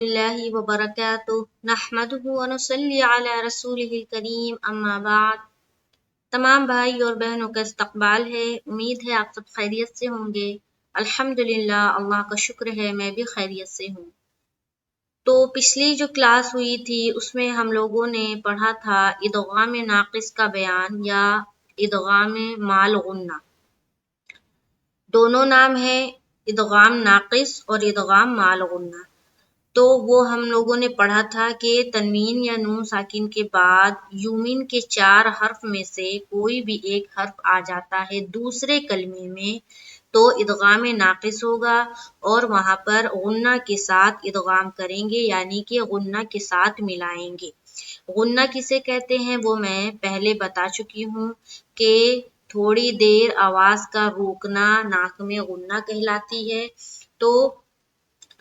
اللہ وبرکاتہ نحمدہ ونصلی علی رسولہ الکریم اما بعد۔ تمام بھائی اور بہنوں کا استقبال ہے، امید ہے آپ سب خیریت سے ہوں گے۔ الحمدللہ، اللہ کا شکر ہے میں بھی خیریت سے ہوں۔ تو پچھلی جو کلاس ہوئی تھی اس میں ہم لوگوں نے پڑھا تھا ادغام ناقص کا بیان یا ادغام مال غنہ۔ دونوں نام ہیں، ادغام ناقص اور ادغام مال غنہ۔ تو وہ ہم لوگوں نے پڑھا تھا کہ تنوین یا نون ساکن کے بعد یومن کے 4 حرف میں سے کوئی بھی ایک حرف آ جاتا ہے دوسرے کلمے میں تو ادغام ناقص ہوگا اور وہاں پر غنہ کے ساتھ ادغام کریں گے، یعنی کہ غنہ کے ساتھ ملائیں گے۔ غنہ کسے کہتے ہیں وہ میں پہلے بتا چکی ہوں کہ تھوڑی دیر آواز کا روکنا ناک میں غنہ کہلاتی ہے۔ تو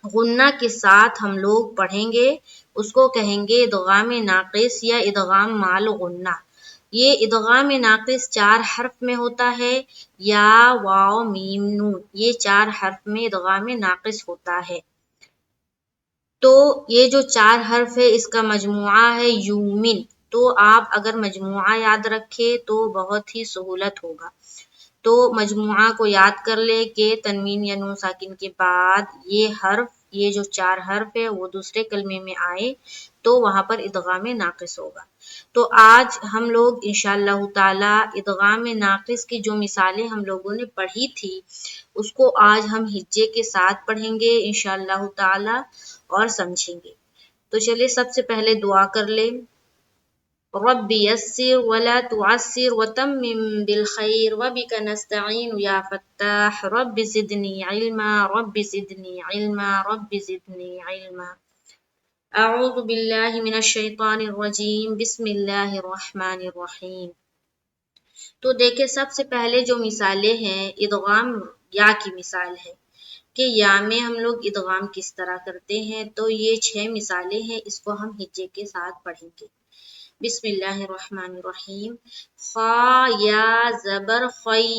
غنہ کے ساتھ ہم لوگ پڑھیں گے، اس کو کہیں گے ادغام ناقص یا ادغام مال غنہ۔ یہ ادغام ناقص 4 حرف میں ہوتا ہے، یا واو میم نون، یہ 4 حرف میں ادغام ناقص ہوتا ہے۔ تو یہ جو 4 حرف ہے اس کا مجموعہ ہے یومن۔ تو آپ اگر مجموعہ یاد رکھے تو بہت ہی سہولت ہوگا۔ تو مجموعہ کو یاد کر لے کہ تنوین یا نون ساکن کے بعد یہ جو 4 حرف ہے وہ دوسرے کلمے میں آئے تو وہاں پر ادغام ناقص ہوگا۔ تو آج ہم لوگ انشاءاللہ تعالی ادغام ناقص کی جو مثالیں ہم لوگوں نے پڑھی تھی اس کو آج ہم ہجے کے ساتھ پڑھیں گے انشاءاللہ تعالی اور سمجھیں گے۔ تو چلے سب سے پہلے دعا کر لیں۔ رب یسر ولا تعسر وتمم بالخیر وبک نستعین یا فتاح رب زدنی علما رب زدنی علما رب زدنی علما۔ اعوذ باللہ من الشیطان الرجیم بسم اللہ الرحمن الرحیم۔ تو دیکھیں سب سے پہلے جو مثالیں ہیں ادغام یا کی مثال ہے کہ یا میں ہم لوگ ادغام کس طرح کرتے ہیں۔ تو یہ 6 مثالیں ہیں، اس کو ہم ہجے کے ساتھ پڑھیں گے۔ بسم اللہ الرحمن الرحیم۔ خا یا زبر خی،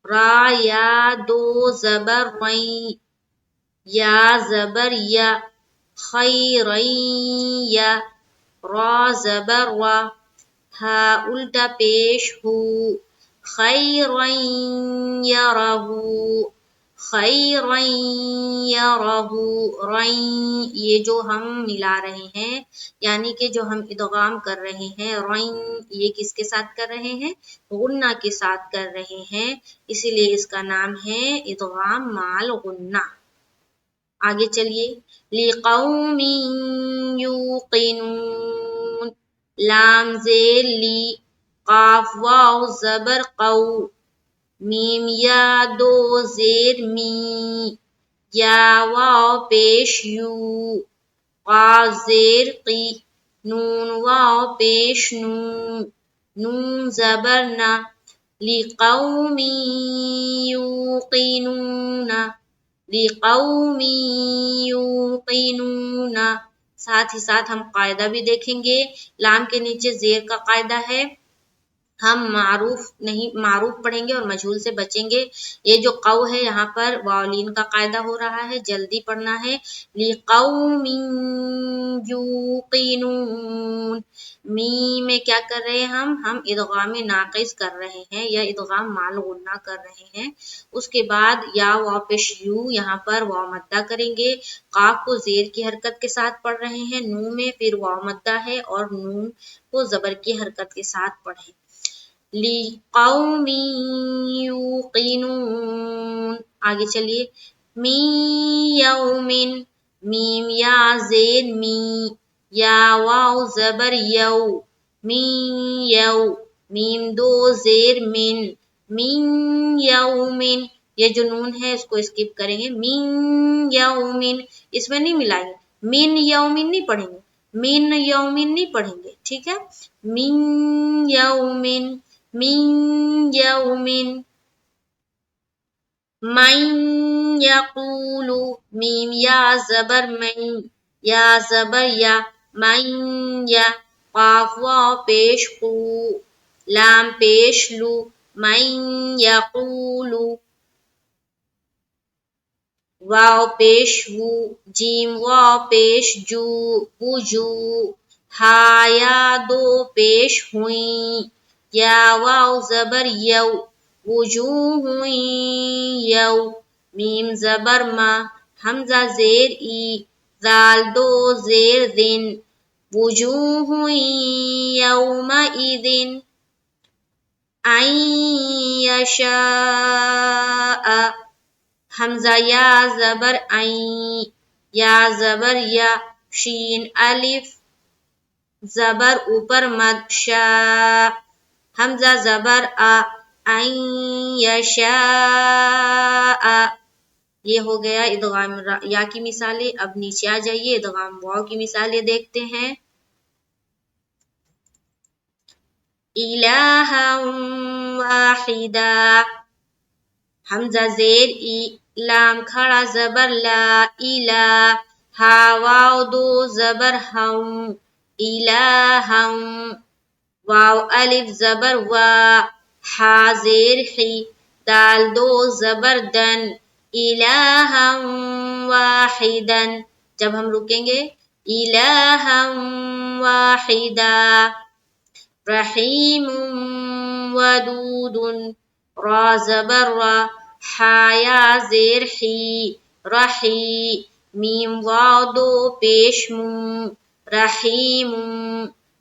را یا دو زبر ری، یا زبر یا، خیرین یا، را زبر را، ہا الٹا پیش ہو، خیرین یرہ، خیرین یرہ، رین یہ جو ہم ملا رہے ہیں یعنی کہ جو ہم ادغام کر رہے ہیں رین یہ کس کے ساتھ کر رہے ہیں؟ غنہ کے ساتھ کر رہے ہیں، اسی لیے اس کا نام ہے ادغام مال غنہ۔ آگے چلیے، لِقَوْمٍ یوقنون، لام زیر لی، قاف واو زبر قو، میم یا دو زیر می، یا واو پیش یو، قاف زیر قی، نون واو پیش نو، نون زبر نا، لِقَوْمٍ یوقنون، لِقَوْمٍ یوقنون۔ ساتھ ہی ساتھ ہم قاعدہ بھی دیکھیں گے۔ لام کے نیچے زیر کا قاعدہ ہے، ہم معروف پڑھیں گے اور مجہول سے بچیں گے۔ یہ جو قو ہے یہاں پر واولین کا قاعدہ ہو رہا ہے، جلدی پڑھنا ہے۔ لِقَوْمٍ یوقنون، میم میں کیا کر رہے ہیں ہم ادغام ناقص کر رہے ہیں یا ادغام مال غنہ کر رہے ہیں۔ اس کے بعد یا واو پیش یو، یہاں پر واو مدہ کریں گے، قاف کو زیر کی حرکت کے ساتھ پڑھ رہے ہیں، نون میں پھر واو مدہ ہے اور نون کو زبر کی حرکت کے ساتھ پڑھیں۔ لِقَوْمٍ یوقنون۔ آگے چلیے، مِن یومن، میم یا زیر می، یا واو زبر یو، من یو، میم دو زیر من، من یومن، یہ جو نون ہے اس کو اسکپ کریں گے، من یومن، اس میں نہیں ملائیں گے، من یومن نہیں پڑھیں گے، من یومن نہیں پڑھیں گے، ٹھیک ہے، من یومن، من یومن۔ من یقول، میم یا زبر من، یا زبر یا، من یا، قاف واو پیش قو، لام پیش لو، من یقول، واو پیش وو، جیم واو پیش جو، وجو، ہا یا دو پیش ہوئیں، یا واو زبر یو، وجوہ یو، میم زبر ما، حمزہ زیر ای، ذال دو زیر دن، وجوہ یومئذ، عین یشاء، حمزہ یا زبر عین، یا زبر یا، شین الف زبر اوپر مد، شا، حمزہ زبر آ، عین یشاء۔ یہ ہو گیا ادغام یا کی مثالیں۔ اب نیچے آ جائیے ادغام واو کی مثالیں دیکھتے ہیں۔ الہا واحدا، حمزہ زیر ای، لام کھڑا زبر لا، الہ، ہا واو دو زبر ہم، الہم، واو الف زبر وا، ہا زیر حی، دال دو زبر دن، الہم واحدا، جب ہم رکیں گے الہم واحدا، رحیم ودود، را زبر را، حا یا زیر حی، رحی، میم واو دو پیش مو، رحیم،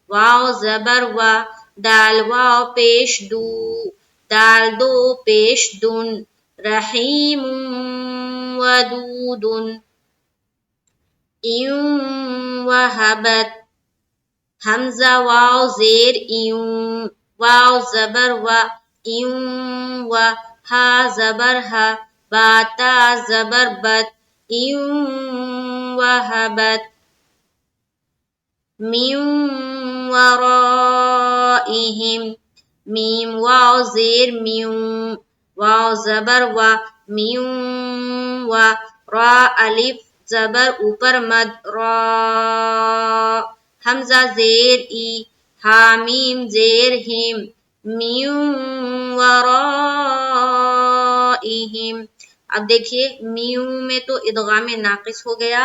واو زبر و، دال واو پیش دو، دال دو پیش دن، رحیم ودود، ان وہبت، حمزہ واو زیر ایوں، واو زبر و، ایوں و، ہا زبر ہا، با تا زبر بت، ایوں وہبت، من ورائہم، میم واو زیر میوں، واو زبر و، میوں و، را الف زبر اوپر مد، را، حمزہ زیر ای، ہا میم زیر ہم، من ورائہم۔ اب دیکھیے میوں میں تو ادغام ناقص ہو گیا،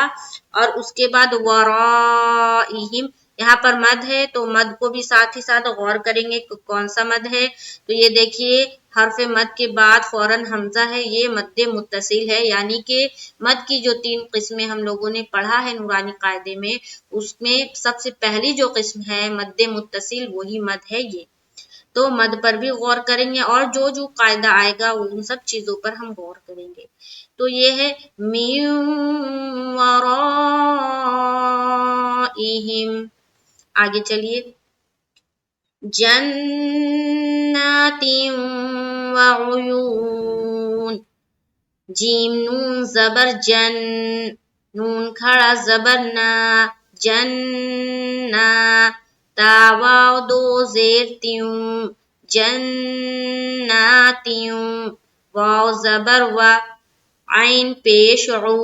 اور اس کے بعد ورائہم، یہاں پر مد ہے تو مد کو بھی ساتھ ہی ساتھ غور کریں گے کہ کون سا مد ہے۔ تو یہ دیکھیے حرف مد کے بعد فوراً حمزہ ہے، یہ مد متصل ہے، یعنی کہ مد کی جو 3 قسمیں ہم لوگوں نے پڑھا ہے نورانی قاعدے میں، اس میں سب سے پہلی جو قسم ہے مد متصل وہی مد ہے یہ۔ تو مد پر بھی غور کریں گے، اور جو جو قاعدہ آئے گا ان سب چیزوں پر ہم غور کریں گے۔ تو یہ ہے من ورائہم۔ آگے چلیے، جنات وعیون، جیم نون زبر جن، نون کھڑا زبر نا، جننا، تا واو دو زیر تیوں، جناتیوں، واو زبر و، عین پیش عو،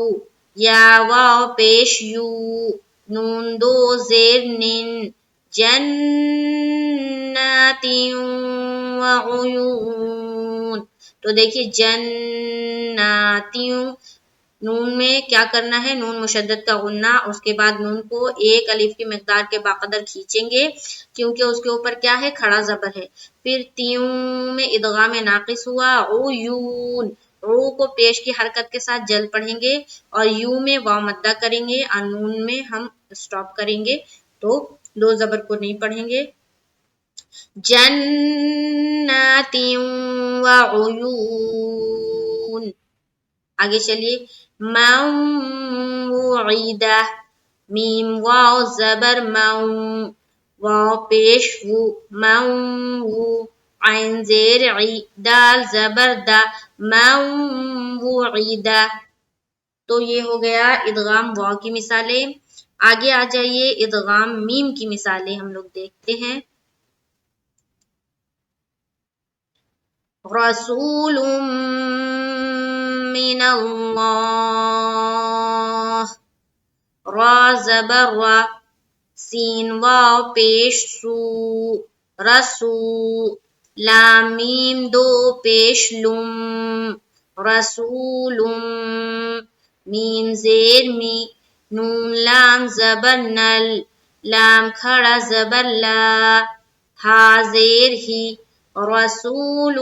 یا واو پیش یو، نون دو زیر نن، جنات وعیون۔ تو دیکھیے جناتیوں، نون میں کیا کرنا ہے، نون مشدد کا غنہ، اس کے بعد نون کو ایک الف کی مقدار کے باقدر کھینچیں گے، کیونکہ اس کے اوپر کیا ہے، کھڑا زبر ہے۔ پھر تیوں میں ادغام ناقص ہوا، عیون، عو کو پیش کی حرکت کے ساتھ جل پڑھیں گے، اور یو میں واو مدہ کریں گے، اور نون میں ہم سٹاپ کریں گے، تو دو زبر کو نہیں پڑھیں گے۔ جنات وعیون۔ آگے چلیے، موعدہ، میم واو زبر مو، واو پیش وو، موو، عین زیر عی، دال زبر دا، موعدہ۔ تو یہ ہو گیا ادغام واو کی مثالیں۔ آگے آ جائیے ادغام میم کی مثالیں ہم لوگ دیکھتے ہیں۔ رسول من اللہ، را زبر را، سین واو پیش سو، رسو، لام میم دو پیش لم، رسولم، میم زیر می، نون لام زبر نل، لام کھڑا زبر لا، ہا زیر ہی، رسول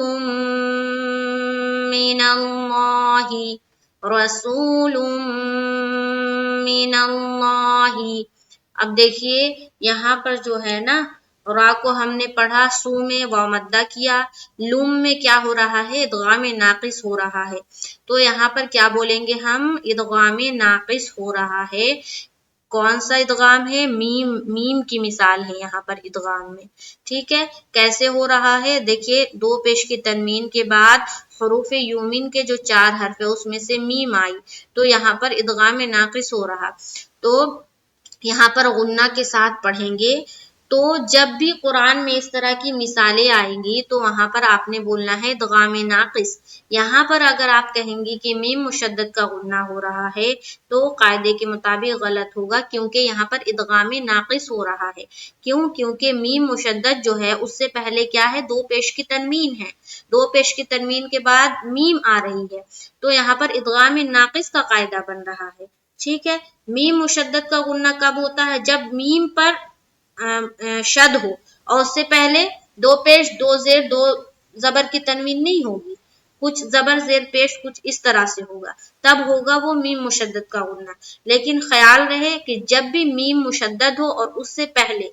من اللہ، رسول من اللہ۔ اب دیکھیے یہاں پر جو ہے نا را کو ہم نے پڑھا سو میں واو مدہ کیا، لم میں کیا ہو رہا ہے ادغام ناقص ہو رہا ہے، تو یہاں پر کیا بولیں گے ہم ادغام ناقص ہو رہا ہے۔ کون سا ادغام ہے؟ میم، میم کی مثال ہے یہاں پر ادغام میں، ٹھیک ہے۔ کیسے ہو رہا ہے؟ دیکھیے دو پیش کی تنوین کے بعد حروف یومین کے جو 4 حرف ہے اس میں سے میم آئی، تو یہاں پر ادغام ناقص ہو رہا، تو یہاں پر غنہ کے ساتھ پڑھیں گے۔ تو جب بھی قرآن میں اس طرح کی مثالیں آئیں گی تو وہاں پر آپ نے بولنا ہے ادغام ناقص۔ یہاں پر اگر آپ کہیں گی کہ میم مشدد کا غنہ ہو رہا ہے تو قاعدے کے مطابق غلط ہوگا، کیونکہ یہاں پر ادغام ناقص ہو رہا ہے۔ کیوں؟ کیونکہ میم مشدد جو ہے اس سے پہلے کیا ہے؟ دو پیش کی تنوین ہے، دو پیش کی تنوین کے بعد میم آ رہی ہے، تو یہاں پر ادغام ناقص کا قاعدہ بن رہا ہے، ٹھیک ہے۔ میم مشدد کا غنہ کب ہوتا ہے؟ جب میم پر شد ہو اور اس سے پہلے دو پیش دو زیر دو زبر کی تنوین نہیں ہوگی، کچھ زبر زیر پیش کچھ اس طرح سے ہوگا، تب ہوگا وہ میم مشدد کا غنہ۔ لیکن خیال رہے کہ جب بھی میم مشدد ہو اور اس سے پہلے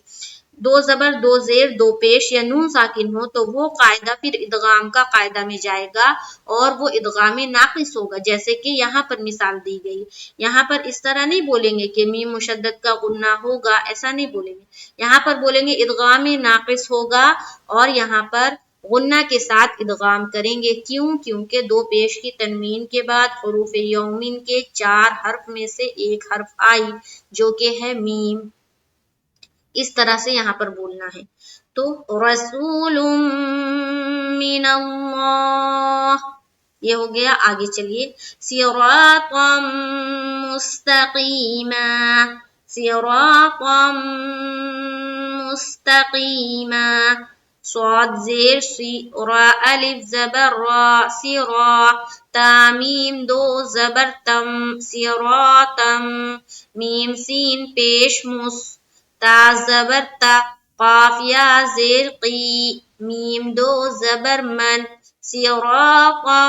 دو زبر دو زیر دو پیش یا نون ساکن ہو تو وہ قاعدہ پھر ادغام کا قاعدہ میں جائے گا اور وہ ادغام ناقص ہوگا، جیسے کہ یہاں پر مثال دی گئی۔ یہاں پر اس طرح نہیں بولیں گے کہ میم مشدد کا غنہ ہوگا، ایسا نہیں بولیں گے، یہاں پر بولیں گے ادغام ناقص ہوگا اور یہاں پر غنہ کے ساتھ ادغام کریں گے۔ کیوں؟ کیونکہ دو پیش کی تنوین کے بعد حروف یومین کے 4 حرف میں سے ایک حرف آئی جو کہ ہے میم، اس طرح سے یہاں پر بولنا ہے۔ تو رسول من اللہ، یہ ہو گیا۔ آگے چلیے، صراطا مستقیما، صراطا مستقیما، صاد زیر سی، را الف زبر را، سرا، تا میم دو زبر تم، صراطم، میم سین پیش مس، تا زبر تا، قاف یا زیر قی، میم دو زبر من، صراطا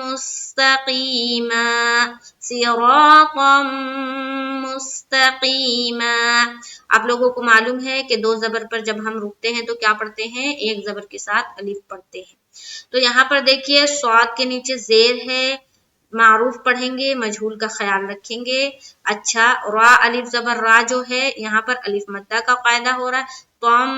مستقیما، صراطا مستقیما۔ آپ لوگوں کو معلوم ہے کہ دو زبر پر جب ہم رکتے ہیں تو کیا پڑھتے ہیں؟ ایک زبر کے ساتھ الف پڑھتے ہیں۔ تو یہاں پر دیکھیے صاد کے نیچے زیر ہے، معروف پڑھیں گے، مجہول کا خیال رکھیں گے۔ اچھا، را الف زبر را جو ہے یہاں پر الف مدہ کا قاعدہ ہو رہا ہے، توم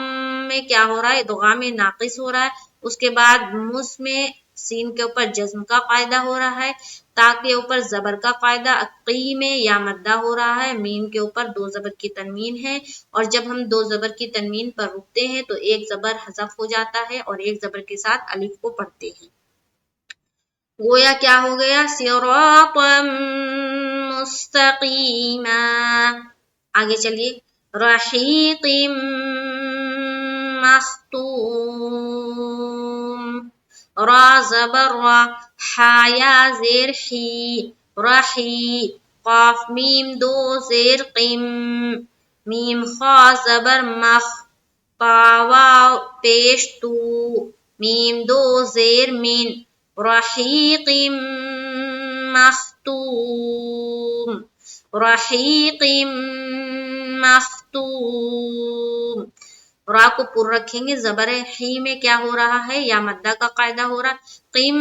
میں کیا ہو رہا ہے؟ ادغام ناقص ہو رہا ہے۔ اس کے بعد مس میں سین کے اوپر جزم کا قاعدہ ہو رہا ہے، تا کے اوپر زبر کا قاعدہ، قی میں یا مدہ ہو رہا ہے، میم کے اوپر دو زبر کی تنوین ہے، اور جب ہم دو زبر کی تنوین پر رکتے ہیں تو ایک زبر حذف ہو جاتا ہے اور ایک زبر کے ساتھ الف کو پڑھتے ہیں۔ گویا کیا ہو گیا؟ صراطا مستقیما۔ آگے چلیے، رحیق مختوم، را زبر را، حا یا زیر حی، رحی، قاف میم دو زیر قم، میم خا زبر مخ، تا واو پیش تو، میم دو زیر من، رحیق مختوم، رحیق مختوم۔ را کو پر رکھیں گے، زبر حی میں کیا ہو رہا ہے؟ یا مدہ کا قاعدہ ہو رہا ہے، قم،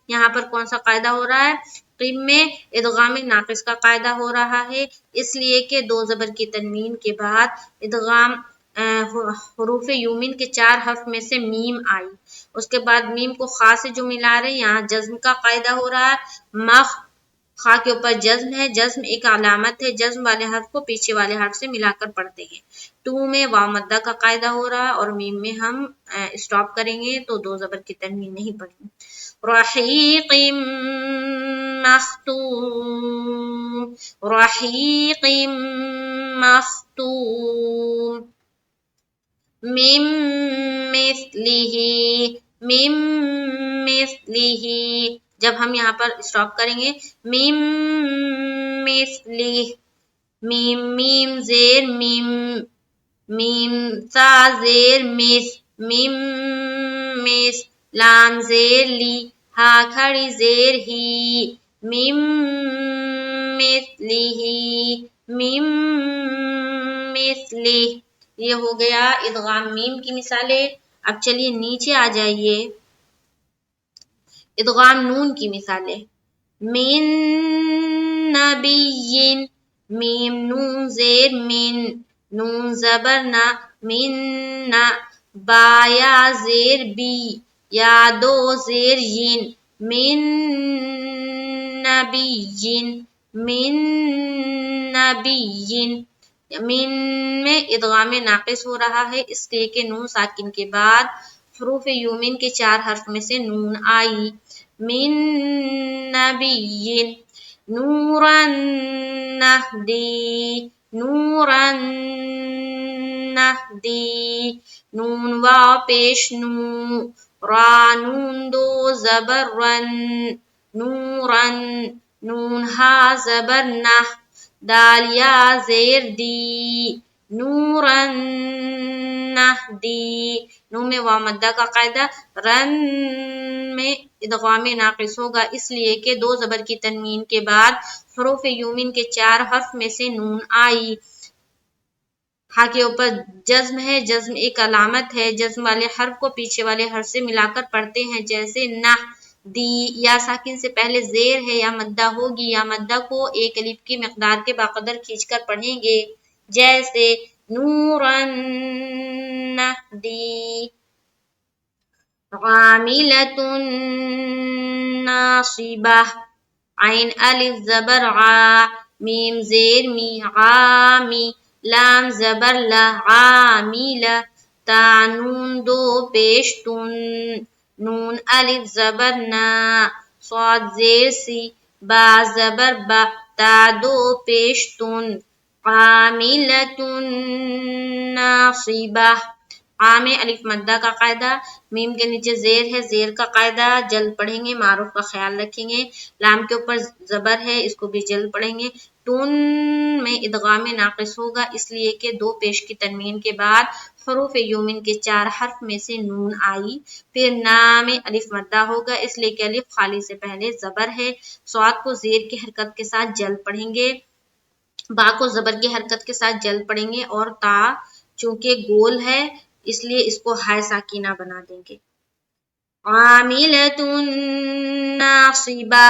یہاں پر کون سا قاعدہ ہو رہا ہے؟ قم میں ادغام ناقص کا قاعدہ ہو رہا ہے، اس لیے کہ دو زبر کی تنوین کے بعد ادغام حروف یومین کے 4 حرف میں سے میم آئی، اس کے بعد میم کو خا سے جو ملا رہے ہیں یہاں جزم کا قاعدہ ہو رہا ہے، مخ، خا کے اوپر جزم ہے، جزم ایک علامت ہے، جزم والے حرف کو پیچھے والے حرف سے ملا کر پڑھتے ہیں۔ تو میں واو مدہ کا قاعدہ ہو رہا ہے اور میم میں ہم اسٹاپ کریں گے تو دو زبر کی تنوین نہیں پڑھیں گے۔ رحیق مختوم، رحیق مختوم، من مثلہ، من مثلہ، جب ہم یہاں پر اسٹاپ کریں گے میم مثلی، میم میم زیر میم، میم سا زیر مس، میم مس، لام زیر لی، ہا کھڑی زیر ہی، میم مثلی ہی، میم مثلی۔ یہ ہو گیا ادغام میم کی مثالیں۔ اب چلیے نیچے آ جائیے، ادغام نون کی مثالیں۔ من نبی، میم نون زیر من، نون زبر نا، من نا، با یا زیر بی، یا دو زیر ین، من نبی، من نبی۔ من میں ادغام ناقص ہو رہا ہے اس لیے کہ نون ساکن کے بعد حروف یومین کے 4 حرف میں سے نون آئی۔ من نبی، نورا نہدی، نورا نہدی، نون واو پیش نو، را نون دو زبر رن، نورن، نون ہا زبر نہ، دال یا زیر دی، نورن نہدی۔ نون میں واو مدہ کا قاعدہ، رن میں ادغام ناقص ہوگا اس لیے کہ 2 زبر کی تنوین کے بعد حروف یومین کے 4 حرف میں سے نون آئی۔ ہا کے اوپر جزم ہے، جزم ایک علامت ہے، جزم والے حرف کو پیچھے والے حرف سے ملا کر پڑھتے ہیں، جیسے نہ دی، یا ساکن سے پہلے زیر ہے یا مدہ ہوگی، یا مدہ کو ایک الف کی مقدار کے باقدر کھینچ کر پڑھیں گے، جیسے نورن نہدی۔ عاملۃ ناصبہ، عین الف زبر عا، میم زیر می، عامی، لام زبر لا، عامیلہ، تا نون دو پیش تن، نون الف زبر نا، صاد زیر سی، با زبر با، تا دو پیش تن، عاملۃ ناصبہ۔ عا میں الف مدہ کا قاعدہ، میم کے نیچے زیر ہے، زیر کا قاعدہ جلد پڑھیں گے، معروف کا خیال رکھیں گے، لام کے اوپر زبر ہے اس کو بھی جلد پڑھیں گے۔ تن میں ادغام ناقص ہوگا اس لیے کہ 2 پیش کی تنوین کے بعد حروف یومین کے 4 حرف میں سے نون آئی۔ پھر نا میں الف مدہ ہوگا اس لیے کہ الف خالی سے پہلے زبر ہے، صاد کو زیر کی حرکت کے ساتھ جلد پڑھیں گے، با کو زبر کی حرکت کے ساتھ جلد پڑھیں گے، اور تا چونکہ گول ہے اس لیے اس کو ہائے ساکینہ بنا دیں گے۔ عاملۃ ناصبہ۔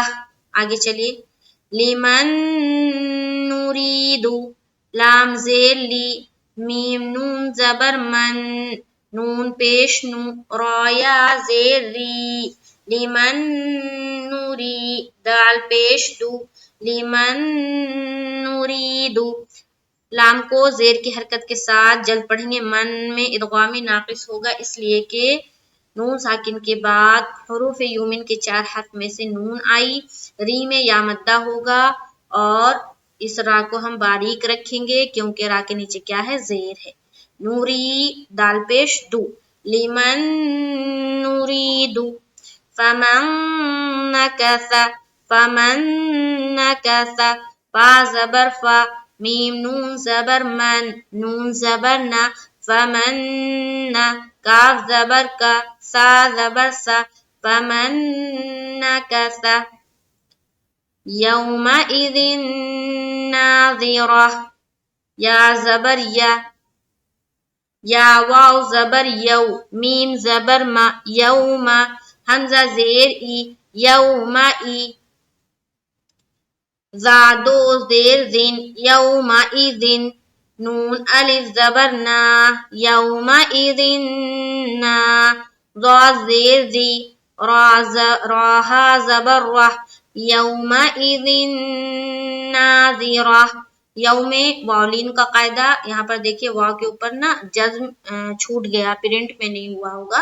آگے چلیے، لمن نرید، لام زیر لی، میم نون زبر من، نون پیش نو، را یا زیر ری، لمن نوری، دال پیش دو، لمن نرید، لام کو زیر کی حرکت کے ساتھ جلد پڑھیں گے، من میں ادغام ناقص ہوگا اس لیے کہ نون ساکن کے بعد حروف یومین کے 4 حرف میں سے نون آئی۔ ری میں یا مدہ ہوگا اور اس را کو ہم باریک رکھیں گے کیونکہ را کے نیچے کیا ہے، زیر ہے، نوری، دال پیش دو، لمن نرید، فمن نکث، فمن نکث، فا زبر فا، میم نون زبر من، نون زبر نا، فمن نا، کاف زبر کا، سا زبر سا، فمن نکث، یومئذ ناظرہ، یا زبر یا، یا واو زبر یو، میم زبر ما، یوم، حمزہ زیر ای، یومئی، زادو زیر زین، یومئذ، نون الف زبر نا، یومئذ نا، ضاد زیر زی، راہا زبر رہ، یومئذ ناظرہ۔ یوم میں واولین کا قاعدہ، یہاں پر دیکھیے واو کے اوپر نا جزم چھوٹ گیا، پرنٹ میں نہیں ہوا ہوگا